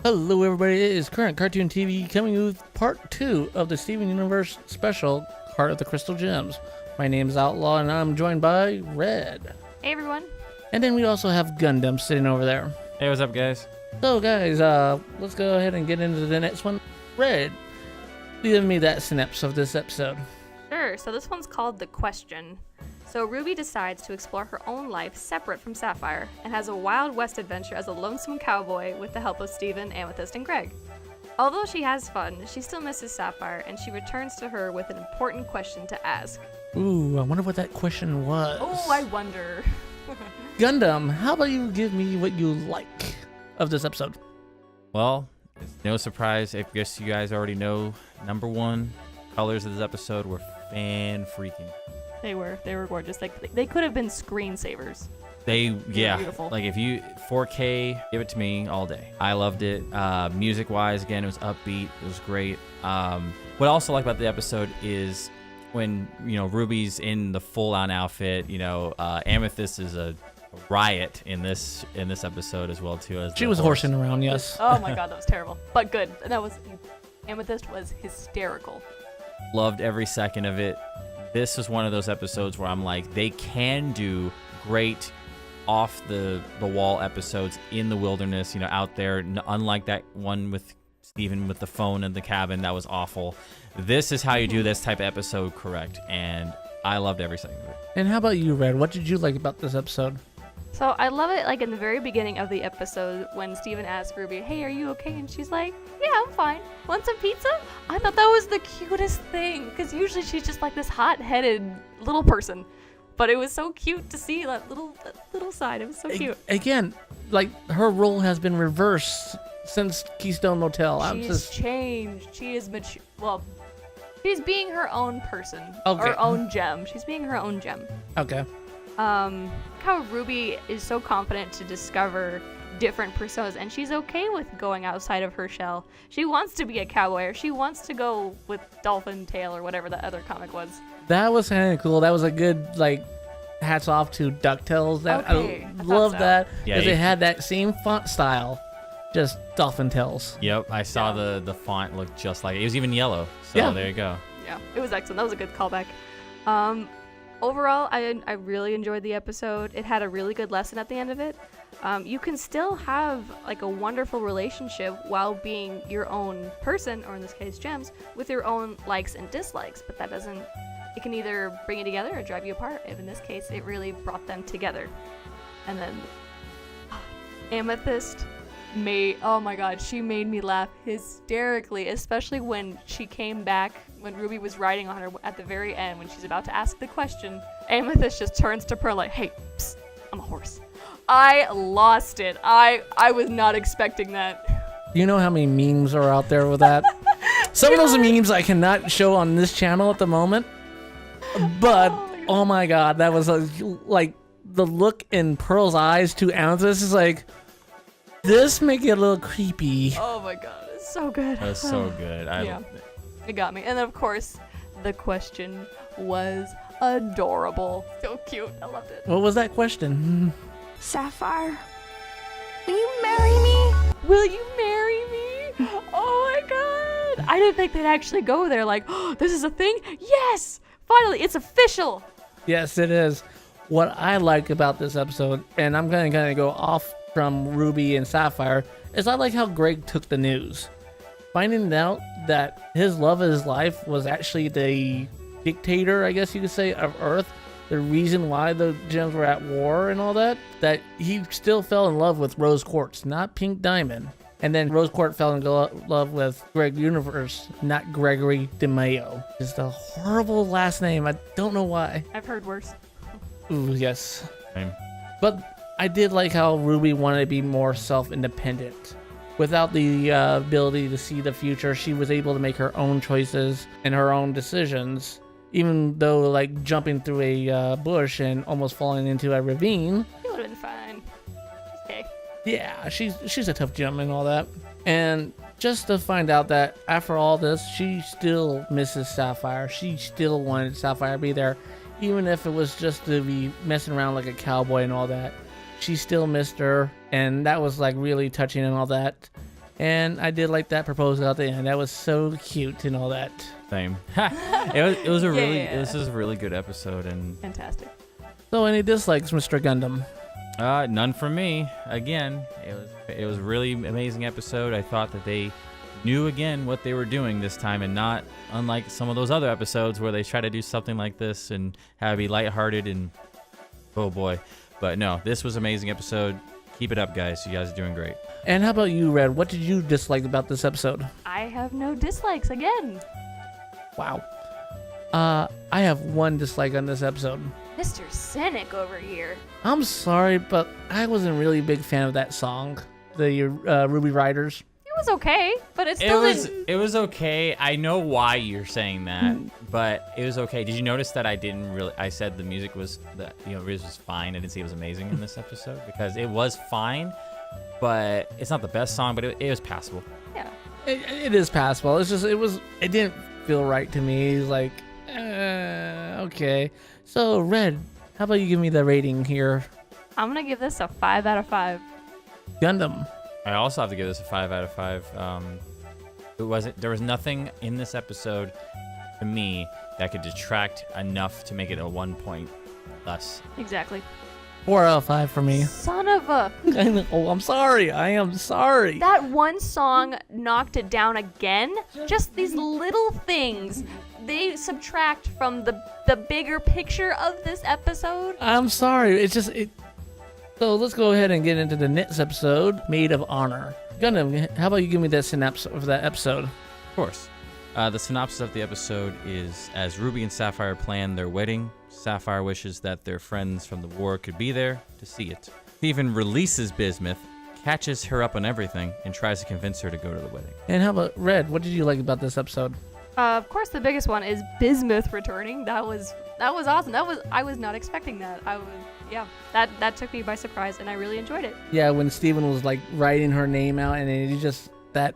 Hello everybody, it is Current Cartoon TV coming with part 2 of the Steven Universe special, Heart of the Crystal Gems. My name is Outlaw and I'm joined by Red. Hey everyone. And then we also have Gundam sitting over there. Hey, what's up, guys? So guys, let's go ahead and get into the next one. Red, give me that synopsis of this episode. Sure, so this one's called The Question. So Ruby decides to explore her own life separate from Sapphire and has a Wild West adventure as a lonesome cowboy with the help of Steven, Amethyst, and Greg. Although she has fun, she still misses Sapphire and she returns to her with an important question to ask. Ooh, I wonder what that question was. Oh, I wonder. Gundam, how about you give me what you like of this episode? Well, it's no surprise. I guess you guys already know. Number one, colors of this episode were fan-freaking. They were gorgeous. Like they could have been screensavers. Yeah, beautiful. like if you 4K, give it to me all day. I loved it. Music-wise, again, it was upbeat. It was great. What I also like about the episode is when Ruby's in the full-on outfit. Amethyst is a riot in this episode as well too. As she was horsing around, yes. Oh my god, that was terrible, but good. Amethyst was hysterical. Loved every second of it. This was one of those episodes where I'm like, they can do great off the wall episodes in the wilderness, out there. Unlike that one with Steven with the phone in the cabin, that was awful. This is how you do this type of episode correct, and I loved every second of it. And how about you, Red? What did you like about this episode? So I love it, like in the very beginning of the episode when Steven asks Ruby, hey, are you okay? And she's like, yeah, I'm fine. Want some pizza? I thought that was the cutest thing, because usually she's just like this hot-headed little person. But it was so cute to see that little side. It was so cute. Again, like her role has been reversed since Keystone Motel. She's changed. She is mature. Well, she's being her own person. Okay. Her own gem. She's being her own gem. Okay. How Ruby is so confident to discover different personas, and she's okay with going outside of her shell. She wants to be a cowboy, or she wants to go with Dolphin Tail, or whatever the other comic was. That was kind of cool. That was a good, hats off to DuckTales. Okay, I love that, Yeah, because they had that same font style, just Dolphin Tails. Yep, I saw the font look just like it. It was even yellow. So Yeah. There you go. Yeah, it was excellent. That was a good callback. Overall, I really enjoyed the episode. It had a really good lesson at the end of it. You can still have a wonderful relationship while being your own person, or in this case, Gems, with your own likes and dislikes. But that doesn't. It can either bring you together or drive you apart. And in this case, it really brought them together. And then Amethyst oh my god, she made me laugh hysterically, especially when she came back when Ruby was riding on her at the very end when she's about to ask the question. Amethyst just turns to Pearl like, hey, psst, I'm a horse. I lost it. I was not expecting that. You know how many memes are out there with that? Some of those memes I cannot show on this channel at the moment, but oh my god, that was like the look in Pearl's eyes to Amethyst is like, this make it a little creepy. Oh my god, it's so good. That was so good. Yeah, it got me. And then of course, the question was adorable. So cute. I loved it. What was that question? Sapphire, will you marry me? Will you marry me? Oh my god. I didn't think they'd actually go there like, oh, this is a thing? Yes! Finally, it's official. Yes, it is. What I like about this episode, and I'm going to kind of go off from Ruby and Sapphire, is I like how Greg took the news. Finding out that his love of his life was actually the dictator, I guess you could say, of Earth, the reason why the gems were at war and all that he still fell in love with Rose Quartz, not Pink Diamond. And then Rose Quartz fell in love with Greg Universe, not Gregory DeMayo. It's a horrible last name. I don't know why. I've heard worse. Ooh, yes. Same. But I did like how Ruby wanted to be more self-independent. Without the ability to see the future, she was able to make her own choices and her own decisions. Even though, jumping through a bush and almost falling into a ravine. It would have been fine. Okay. Yeah, she's a tough gem and all that. And just to find out that after all this, she still misses Sapphire. She still wanted Sapphire to be there. Even if it was just to be messing around like a cowboy and all that. She still missed her, and that was really touching and all that. And I did like that proposal at the end. That was so cute and all that. Same. It was a really Yeah. it was just a really good episode, and Fantastic. So any dislikes, Mr. Gundam? none from me. Again, it was a really amazing episode. I thought that they knew again what they were doing this time, and not unlike some of those other episodes where they try to do something like this and have it be lighthearted and oh boy. But no, this was an amazing episode. Keep it up, guys. You guys are doing great. And how about you, Red? What did you dislike about this episode? I have no dislikes again. Wow. I have one dislike on this episode. Mr. Cynic over here. I'm sorry, but I wasn't really a big fan of that song, the Ruby Riders. It was okay, but it still didn't. It was okay. I know why you're saying that, but it was okay. Did you notice that I said the music was it was fine. I didn't say it was amazing in this episode because it was fine, but it's not the best song, but it was passable. Yeah. It is passable. It's just it didn't feel right to me. It's like, okay. So Red, how about you give me the rating here? I'm gonna give this a 5 out of 5. Gundam. I also have to give this a 5 out of 5. There was nothing in this episode to me that could detract enough to make it a 1 point less. Exactly. 4 out of 5 for me. Son of a. Oh, I'm sorry. I am sorry. That one song knocked it down again. Just these little things. They subtract from the bigger picture of this episode. I'm sorry. It's just it. So let's go ahead and get into the next episode, Maid of Honor. Gundam, how about you give me the synopsis of that episode? Of course. The synopsis of the episode is, as Ruby and Sapphire plan their wedding, Sapphire wishes that their friends from the war could be there to see it. He even releases Bismuth, catches her up on everything, and tries to convince her to go to the wedding. And how about Red? What did you like about this episode? Of course, the biggest one is Bismuth returning. That was awesome. I was not expecting that. That took me by surprise, and I really enjoyed it. Yeah, when Steven was like writing her name out, and then he just that.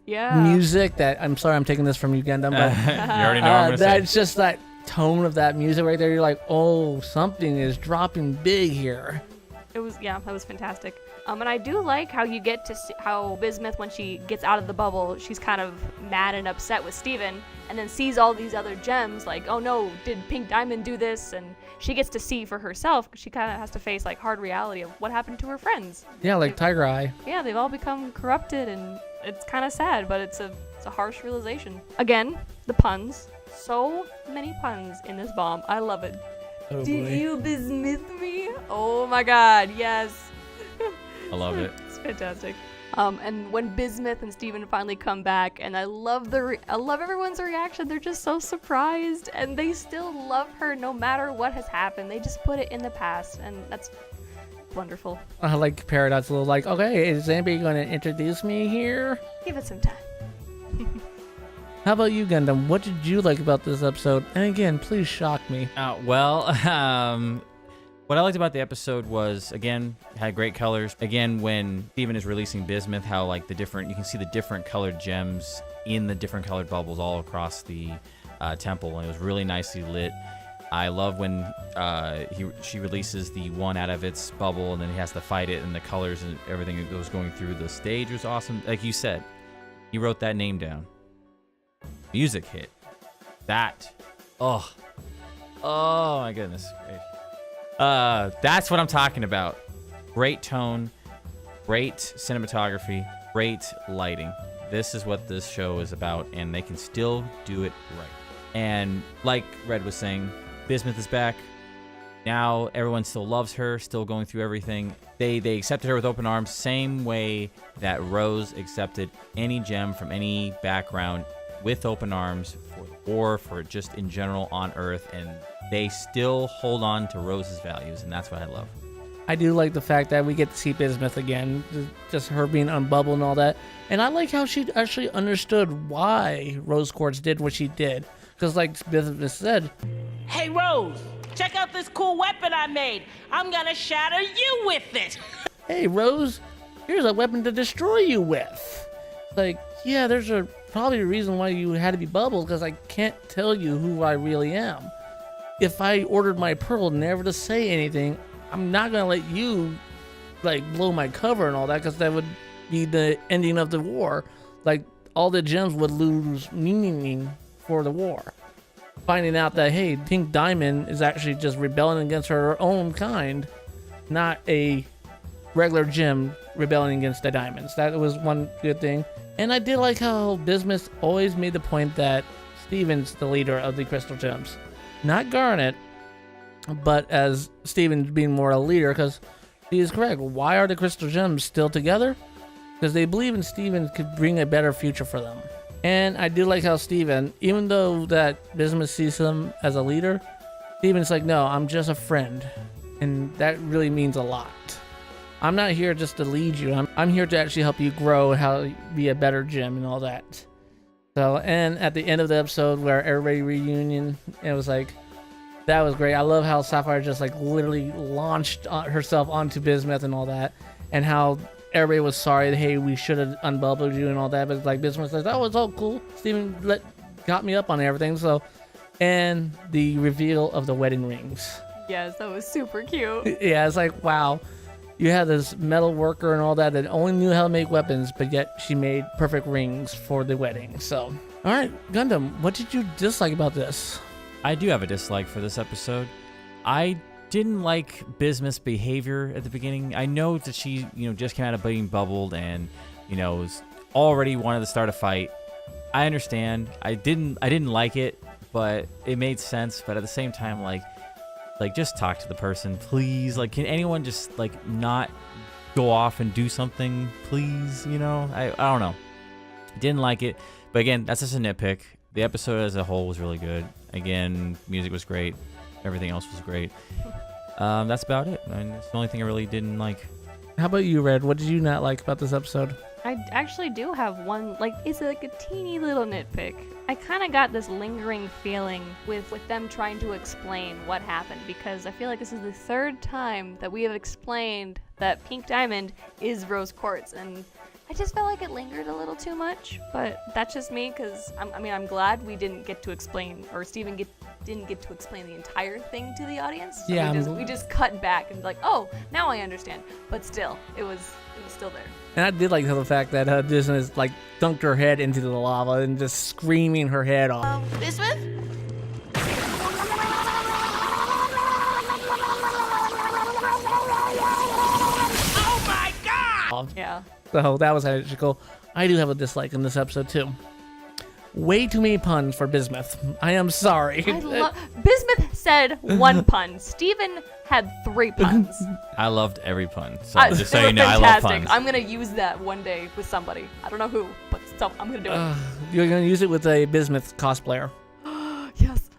Yeah. Music that I'm sorry, I'm taking this from you, Gundam, but You already know what I'm gonna say. that's just that tone of that music right there. You're like, oh, something is dropping big here. It was that was fantastic. And I do like how you get to see how Bismuth, when she gets out of the bubble, she's kind of mad and upset with Steven, and then sees all these other gems, like, oh no, did Pink Diamond do this? And she gets to see for herself. She kind of has to face like hard reality of what happened to her friends. Yeah, like Tiger Eye. Yeah, they've all become corrupted, and it's kind of sad, but it's a harsh realization. Again, the puns. So many puns in this bomb. I love it. Oh, Did boy. you bismuth me? Oh my god, yes. I love it. It's fantastic. And when Bismuth and Steven finally come back, and I love everyone's reaction. They're just so surprised, and they still love her no matter what has happened. They just put it in the past, and that's wonderful. I like Paradox a little like, okay, is anybody going to introduce me here? Give it some time. How about you, Gundam? What did you like about this episode? And again, please shock me. What I liked about the episode was, again, it had great colors. Again, when Steven is releasing Bismuth, how like you can see the different colored gems in the different colored bubbles all across the temple, and it was really nicely lit. I love when she releases the one out of its bubble, and then he has to fight it, and the colors and everything that was going through the stage was awesome. Like you said, he wrote that name down. Music hit. Oh my goodness. That's what I'm talking about. Great tone, great cinematography, great lighting. This is what this show is about, and they can still do it right. And like Red was saying, Bismuth is back. Now everyone still loves her, still going through everything. They accepted her with open arms, same way that Rose accepted any gem from any background with open arms for the war, for just in general on Earth, and they still hold on to Rose's values, and that's what I love. I do like the fact that we get to see Bismuth again, just her being unbubbled and all that. And I like how she actually understood why Rose Quartz did what she did. Because like Bismuth said, Hey Rose, check out this cool weapon I made. I'm gonna shatter you with it. hey, Rose, here's a weapon to destroy you with. Like, yeah, there's probably a reason why you had to be bubbled, because I can't tell you who I really am. If I ordered my pearl never to say anything, I'm not gonna let you like blow my cover and all that, because that would be the ending of the war. Like all the gems would lose meaning for the war. Finding out that, hey, Pink Diamond is actually just rebelling against her own kind, not a regular gem rebelling against the diamonds. That was one good thing. And I did like how Bismuth always made the point that Steven's the leader of the crystal gems. Not Garnet, but as Steven being more a leader, because he is correct. Why are the crystal gems still together? Because they believe in Steven could bring a better future for them. And I do like how Steven, even though that Bismuth sees him as a leader, Steven's like, no, I'm just a friend. And that really means a lot. I'm not here just to lead you. I'm here to actually help you grow and how to be a better gem and all that. So, and at the end of the episode where everybody reunion, it was like, that was great. I love how Sapphire just like literally launched herself onto Bismuth and all that. And how everybody was sorry that, hey, we should have unbubbled you and all that, but like Bismuth says, that was all cool. Steven got me up on everything. So, and the reveal of the wedding rings. Yes, that was super cute. Yeah, it's like, wow, you had this metal worker and all that only knew how to make weapons, but yet she made perfect rings for the wedding. So, all right, Gundam, what did you dislike about this? I do have a dislike for this episode. I didn't like Bismuth's behavior at the beginning. I know that she, just came out of being bubbled and, was already wanted to start a fight. I understand. I didn't like it, but it made sense. But at the same time, like just talk to the person, please. Like, can anyone just not go off and do something, please? I don't know. Didn't like it, but again, that's just a nitpick. The episode as a whole was really good. Again, music was great. Everything else was great. That's about it. I mean, that's the only thing I really didn't like. How about you, Red? What did you not like about this episode? I actually do have one, it's like a teeny little nitpick. I kind of got this lingering feeling with them trying to explain what happened, because I feel like this is the third time that we have explained that Pink Diamond is rose quartz, and I just felt like it lingered a little too much, but that's just me, because I'm glad we didn't get to explain, or Steven didn't get to explain the entire thing to the audience. So yeah, we just cut back and like, oh, now I understand. But still, it was still there. And I did like the fact that Disney is dunked her head into the lava and just screaming her head off. Bismuth? Oh my God! Yeah. So that was actually cool. I do have a dislike in this episode too. Way too many puns for Bismuth. I am sorry. Bismuth said one pun. Steven had 3 puns. I loved every pun. So just so they you know, were I love fantastic. puns. I'm gonna use that one day with somebody. I don't know who, but I'm gonna do it. You're gonna use it with a Bismuth cosplayer. Yes.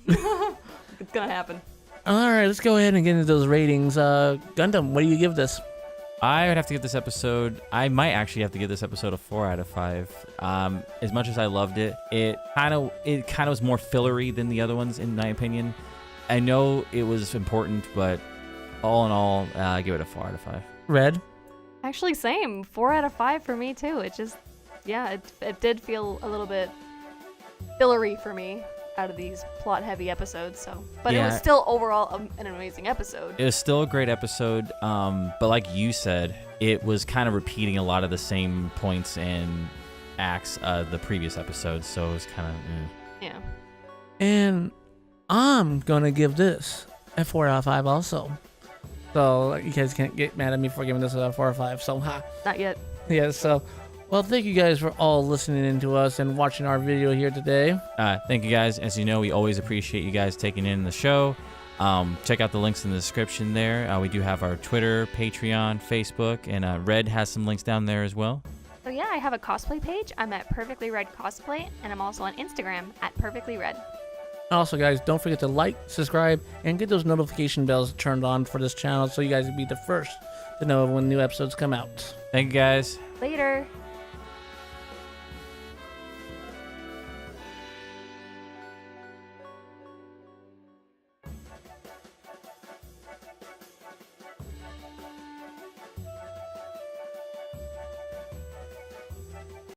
It's gonna happen. All right, let's go ahead and get into those ratings. Gundam, what do you give this? I would have to give this episode, I might actually have to give this episode a 4 out of 5. As much as I loved it, it kind of was more fillery than the other ones, in my opinion. I know it was important, but all in all, I give it a 4 out of 5. Red? Actually, same. 4 out of 5 for me too. It just, yeah, it did feel a little bit fillery for me out of these plot-heavy episodes. So, but it was still overall an amazing episode. It was still a great episode, but like you said, it was kind of repeating a lot of the same points and acts the previous episodes. So it was kind of yeah. And I'm gonna give this a 4 out of 5 also. So you guys can't get mad at me for giving this a 4 out of 5. So Not yet. yeah. So, well, thank you guys for all listening in to us and watching our video here today. Thank you guys. As you know, we always appreciate you guys taking in the show. Check out the links in the description there. We do have our Twitter, Patreon, Facebook, and Red has some links down there as well. So yeah, I have a cosplay page. I'm at Perfectly Red Cosplay, and I'm also on Instagram at Perfectly Red. Also, guys, don't forget to like, subscribe, and get those notification bells turned on for this channel so you guys will be the first to know when new episodes come out. Thank you guys. Later.